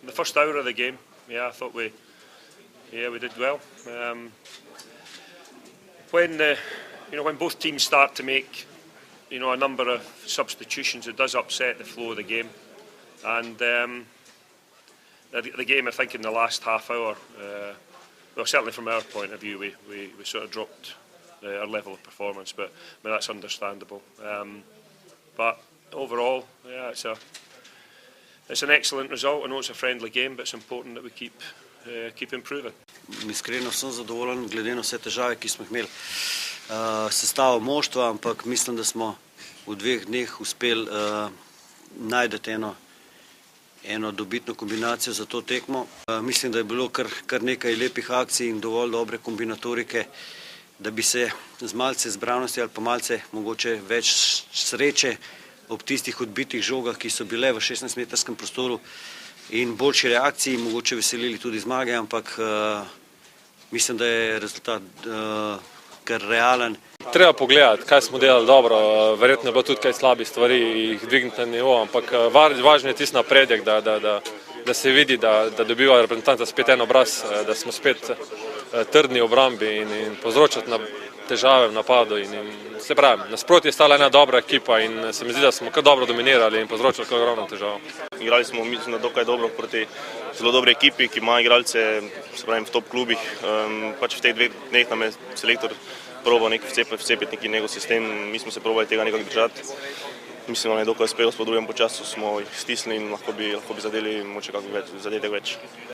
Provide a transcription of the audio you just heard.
the first hour of the game, yeah, I thought we did well. When both teams start to make a number of substitutions, it does upset the flow of the game. And the game, I think, in the last half hour, well, certainly from our point of view, we sort of dropped our level of performance, but that's understandable. But overall, yeah, it's an excellent result. I know it's a friendly game, but it's important that we keep improving. Iskreno sem zadovoljen glede na vse težave, ki smo imeli sestavo moštva, ampak mislim, da smo v 2 dneh uspeli najti eno dobitno kombinacijo za to tekmo. Mislim, da je bilo kar nekaj lepih akcij in dovolj dobre kombinatorike, da bi se z malce zbranosti ali pa malce mogoče več sreče ob tistih odbitih žogah, ki so bile v 16-metrskem prostoru in boljši reakciji, mogoče veselili tudi zmage, ampak mislim, da je rezultat kar realen. Treba pogledati, kaj smo delali dobro, verjetno je bilo tudi kaj slabih stvari, jih dvigniti na nivo, ampak važno je tisti napredek, da se vidi, da dobiva reprezentanta spet en obraz, da smo spet trdni v obrambi in povzročati težave v napadu. Se pravi, nasproti je stala ena dobra ekipa in se mi zdi, da smo kar dobro dominirali in povzročali kar ogromno težavo. Igrali smo, mislim, da dokaj dobro proti zelo dobri ekipi, ki ima igralce, se pravim, v top klubih. Pač v teh 2 dneh nam je selektor probal vcepiti neki njegov sistem, mi smo se probali tega nekako držati. Mislim, da je dokaj uspelo, po drugem počasu smo jih stisnili in lahko bi zadeli moče zadetek več.